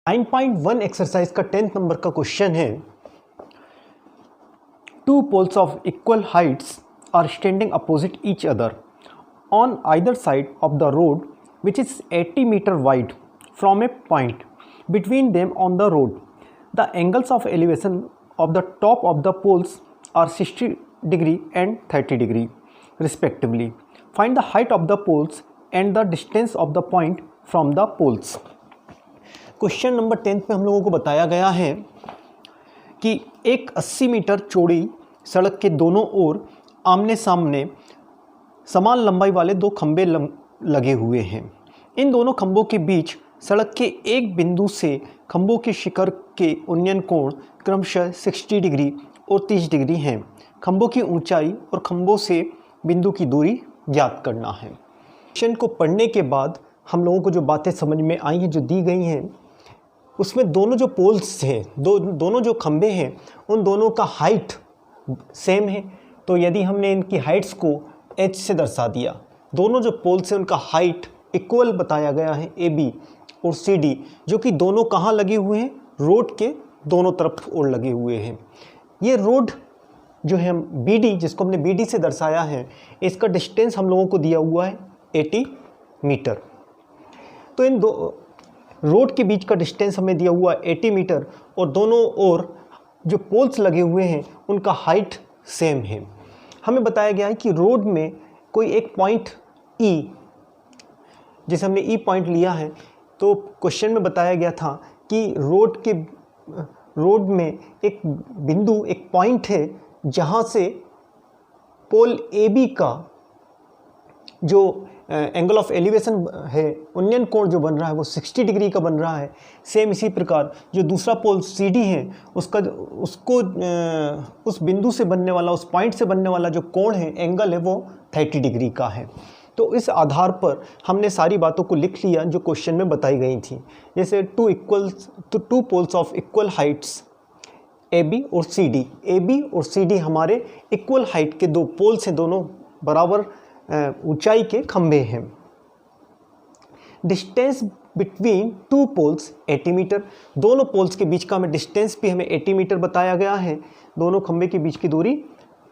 9.1 exercise का 10th number का question है, two poles of equal heights are standing opposite each other on either side of the road which is 80 metre wide from a point between them on the road. The angles of elevation of the top of the poles are 60 degree and 30 degree respectively. Find the height of the poles and the distance of the point from the poles. Question number 10 में हम लोगों को बताया गया है कि एक 80 metre चौड़ी सड़क के दोनों ओर आमने सामने समान लंबाई वाले दो खंभे लगे हुए हैं. इन दोनों खंभों के बीच सड़क के एक बिंदु से खंभों के शिखर के उन्नयन कोण क्रमशः 60 डिग्री और 30 डिग्री हैं. खंभों की ऊंचाई और खंभों से बिंदु की दूरी ज्ञात करना है. क्वेश्चन को पढ़ने के बाद हम लोगों को जो बातें समझ में आई हैं, जो दी गई हैं, उसमें दोनों जो पोल्स हैं, दोनों जो खंभे हैं, उन दोनों का हाइट सेम है. तो यदि हमने इनकी हाइट्स को h से दर्शा दिया, दोनों जो पोल्स हैं उनका हाइट इक्वल बताया गया है AB और CD, जो कि दोनों कहाँ लगे हुए हैं, रोड के दोनों तरफ और लगे हुए हैं. ये रोड जो है BD, जिसको हमने BD से दर्शाया है, इसका डिस्टेंस हम लोगों को दिया हुआ है 80 मीटर. तो इन दो रोड के बीच का डिस्टेंस हमें दिया हुआ 80 मीटर और दोनों ओर जो पोल्स लगे हुए हैं उनका हाइट सेम है. हमें बताया गया है कि रोड में कोई एक पॉइंट E, जैसे हमने E पॉइंट लिया है, तो क्वेश्चन में बताया गया था कि रोड में एक बिंदु, एक पॉइंट है जहाँ से पोल AB का जो एंगल ऑफ एलिवेशन है, उन्नयन कोण जो बन रहा है वो 60 डिग्री का बन रहा है. सेम इसी प्रकार जो दूसरा पोल CD है, उसको उस बिंदु से बनने वाला, उस पॉइंट से बनने वाला जो कोण है, एंगल है, वो 30 डिग्री का है. तो इस आधार पर हमने सारी बातों को लिख लिया जो क्वेश्चन में बताई गई थी. जैसे two poles of equal heights AB और CD. AB और CD हमारे इक्वल हाइट के दो पोल्स हैं, दोनों बराबर ऊंचाई के खंभे हैं. Distance between two poles 80 metre. दोनों पोल्स के बीच का हमें डिस्टेंस भी हमें 80 मीटर बताया गया है. दोनों खंभे के बीच की दूरी,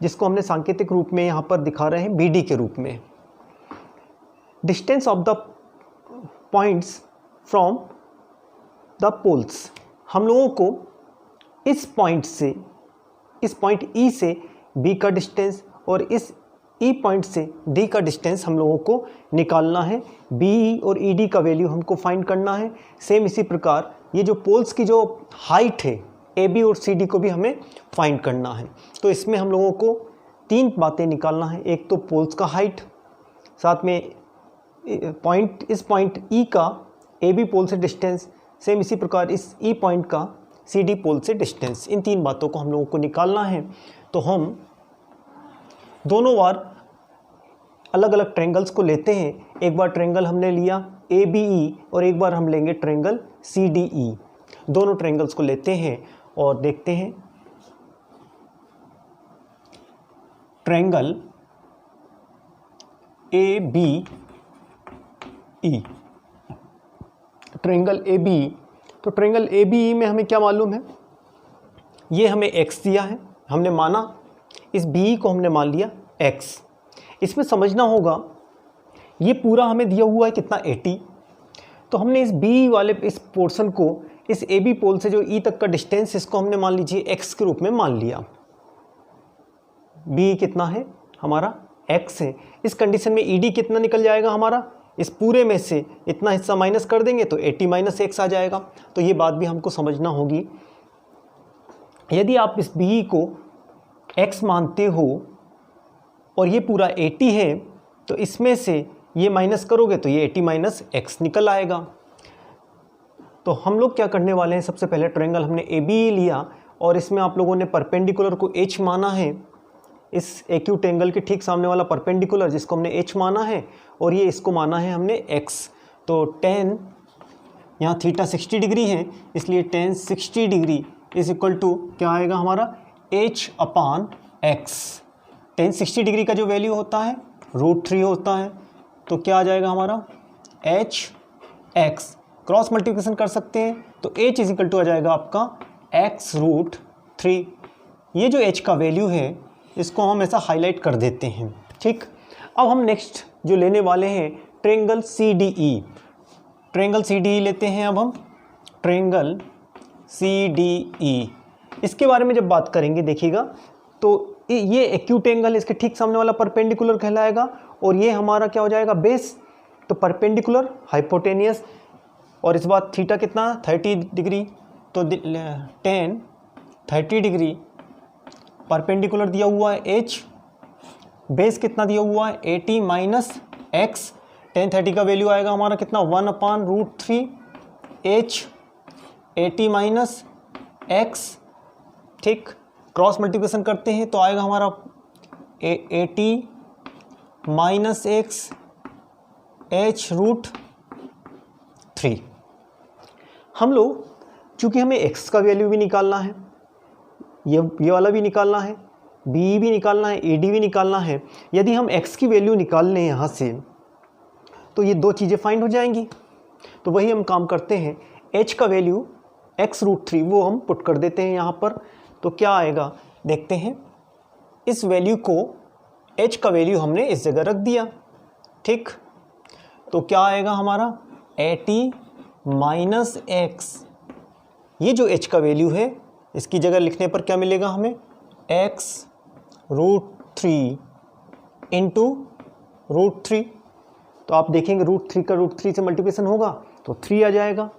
जिसको हमने सांकेतिक रूप में यहाँ पर दिखा रहे हैं BD के रूप में. Distance of the points from the poles. हम लोगों को इस पॉइंट E से B का डिस्टेंस और इस E पॉइंट से D का डिस्टेंस हम लोगों को निकालना है. BE और ED का वैल्यू हमको फाइंड करना है. सेम इसी प्रकार ये जो पोल्स की जो हाइट है AB और CD को भी हमें फाइंड करना है. तो इसमें हम लोगों को तीन बातें निकालना है. एक तो पोल्स का हाइट, साथ में इस पॉइंट E का AB पोल से डिस्टेंस, सेम इसी प्रकार इस E पॉइंट का CD पोल से डिस्टेंस. इन तीन बातों को हम लोगों को निकालना है. तो हम दोनों बार अलग अलग ट्रायंगल्स को लेते हैं. एक बार ट्रायंगल हमने लिया ABE और एक बार हम लेंगे ट्रायंगल CDE. दोनों ट्रायंगल्स को लेते हैं और देखते हैं. Triangle ABE, triangle ABE. तो ट्रायंगल ABE में हमें क्या मालूम है, ये हमें x दिया है, हमने माना इस BE को हमने मान लिया x. इसमें समझना होगा ये पूरा हमें दिया हुआ है कितना 80. तो हमने इस BE वाले इस पोर्शन को इस AB पोल से जो E तक का डिस्टेंस, इसको हमने मान लीजिए x के रूप में मान लिया. BE कितना है हमारा x है. इस कंडीशन में ED कितना निकल जाएगा हमारा, इस पूरे में से इतना हिस्सा माइनस कर देंगे तो 80 माइनस x आ जाएगा. तो ये बात भी हमको समझना होगी. यदि आप इस BE को x मानते हो और ये पूरा 80 है, तो इसमें से ये माइनस करोगे तो ये 80 माइनस x निकल आएगा. तो हम लोग क्या करने वाले हैं, सबसे पहले ट्रायंगल हमने ABE लिया और इसमें आप लोगों ने परपेंडिकुलर को h माना है. इस एक्यूट एंगल के ठीक सामने वाला परपेंडिकुलर जिसको हमने h माना है, और ये इसको माना है हमने x. तो tan, यहाँ थीटा 60 डिग्री है, इसलिए tan 60 degree is equal to क्या आएगा हमारा h/x. tan 60 डिग्री का जो वैल्यू होता है √3 होता है. तो क्या आ जाएगा हमारा h x क्रॉस मल्टीप्लिकेशन कर सकते हैं, तो h इज इक्वल टू आ जाएगा आपका x√3। ये जो h का वैल्यू है इसको हम ऐसा हाईलाइट कर देते हैं, ठीक। अब हम नेक्स्ट जो लेने वाले हैं ट्रायंगल CDE। ट्रायंगल CDE लेते हैं। अब हम ट्रायंगल CDE इसके बारे में जब बात करेंगे देखिएगा, तो ये एक्यूट एंगल इसके ठीक सामने वाला परपेंडिकुलर कहलाएगा, और ये हमारा क्या हो जाएगा बेस, तो परपेंडिकुलर हाइपोटेनियस, और इस बात थीटा कितना 30 डिग्री, तो 30 डिग्री परपेंडिकुलर दिया हुआ है h, बेस कितना दिया हुआ है 80 माइनस x, tan 30 का वैल्यू आएगा हमारा कितना 1/√3 h 80 माइनस x, ठीक। क्रॉस मल्टीप्लिकेशन करते हैं तो आएगा हमारा 80 माइनस x h√3। हम लोग चूँकि हमें x का वैल्यू भी निकालना है, ये वाला भी निकालना है, b भी निकालना है, ad भी निकालना है। यदि हम x की वैल्यू निकाल लें यहाँ से तो ये दो चीज़ें फाइंड हो जाएंगी। तो वही हम काम करते हैं, h का वैल्यू x√3 वो हम पुट कर देते हैं यहाँ पर। तो क्या आएगा देखते हैं, इस वैल्यू को h का वैल्यू हमने इस जगह रख दिया, ठीक। तो क्या आएगा हमारा 80 माइनस x, ये जो h का वैल्यू है इसकी जगह लिखने पर क्या मिलेगा हमें x√3 इंटू √3। तो आप देखेंगे √3 का √3 से मल्टीप्लिकेशन होगा तो 3 आ जाएगा।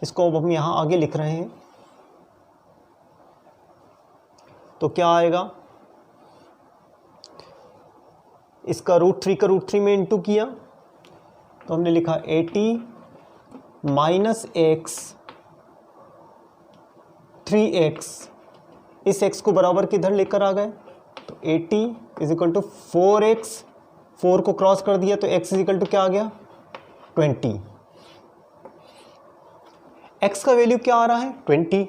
इसको अब हम यहाँ आगे लिख रहे हैं, तो क्या आएगा, इसका √3 का √3 में इंटू किया तो हमने लिखा 80 माइनस x 3x, इस x को बराबर किधर लेकर आ गए, तो 80 इज इक्वल टू 4x, 4 को क्रॉस कर दिया तो x इज इक्वल टू क्या आ गया 20। x का वैल्यू क्या आ रहा है 20,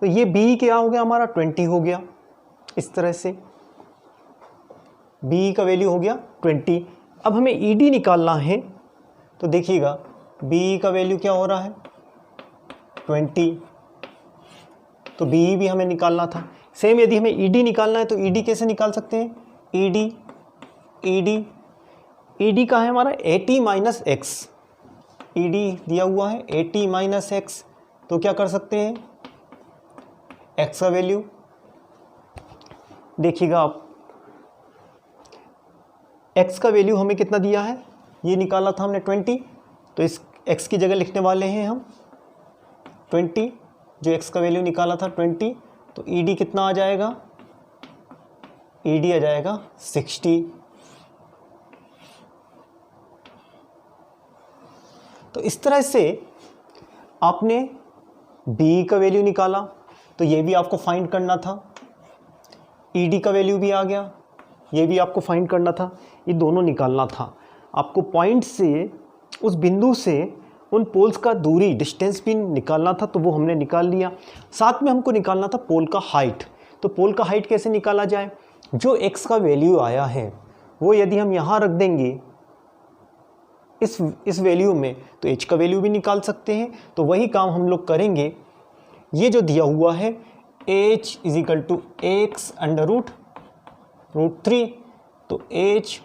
तो ये b क्या हो गया हमारा 20 हो गया। इस तरह से b का वैल्यू हो गया 20। अब हमें ed निकालना है, तो देखिएगा b का वैल्यू क्या हो रहा है 20, तो b भी हमें निकालना था। सेम यदि हमें ed निकालना है तो ed कैसे निकाल सकते हैं, ed का है हमारा 80 माइनस x, ed दिया हुआ है 80 माइनस x, तो क्या कर सकते हैं x का वैल्यू देखिएगा आप, x का वैल्यू हमें कितना दिया है, ये निकाला था हमने 20, तो इस x की जगह लिखने वाले हैं हम 20, जो x का वैल्यू निकाला था 20, तो ed कितना आ जाएगा, ed आ जाएगा 60। तो इस तरह से आपने b का वैल्यू निकाला, तो ये भी आपको फाइंड करना था, ed का वैल्यू भी आ गया, ये भी आपको फाइंड करना था, ये दोनों निकालना था आपको। पॉइंट से, उस बिंदु से उन पोल्स का दूरी डिस्टेंस भी निकालना था, तो वो हमने निकाल लिया। साथ में हमको निकालना था पोल का हाइट। तो पोल का हाइट कैसे निकाला जाए, जो x का वैल्यू आया है वो यदि हम यहाँ रख देंगे इस वैल्यू में, तो h का वैल्यू भी निकाल सकते हैं। तो वही काम हम लोग करेंगे। ये जो दिया हुआ है h is equal to x√3, तो h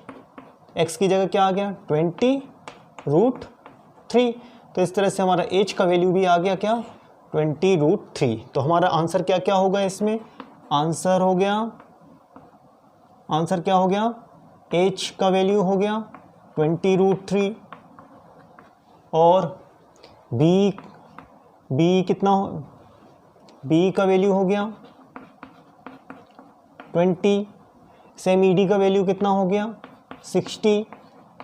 x की जगह क्या आ गया 20√3, तो इस तरह से हमारा h का वैल्यू भी आ गया क्या 20√3। तो हमारा आंसर क्या क्या होगा इसमें, आंसर क्या हो गया h का वैल्यू हो गया 20√3, और b कितना, b का वैल्यू हो गया 20, सेम ed का वैल्यू कितना हो गया 60।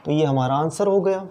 तो ये हमारा आंसर हो गया।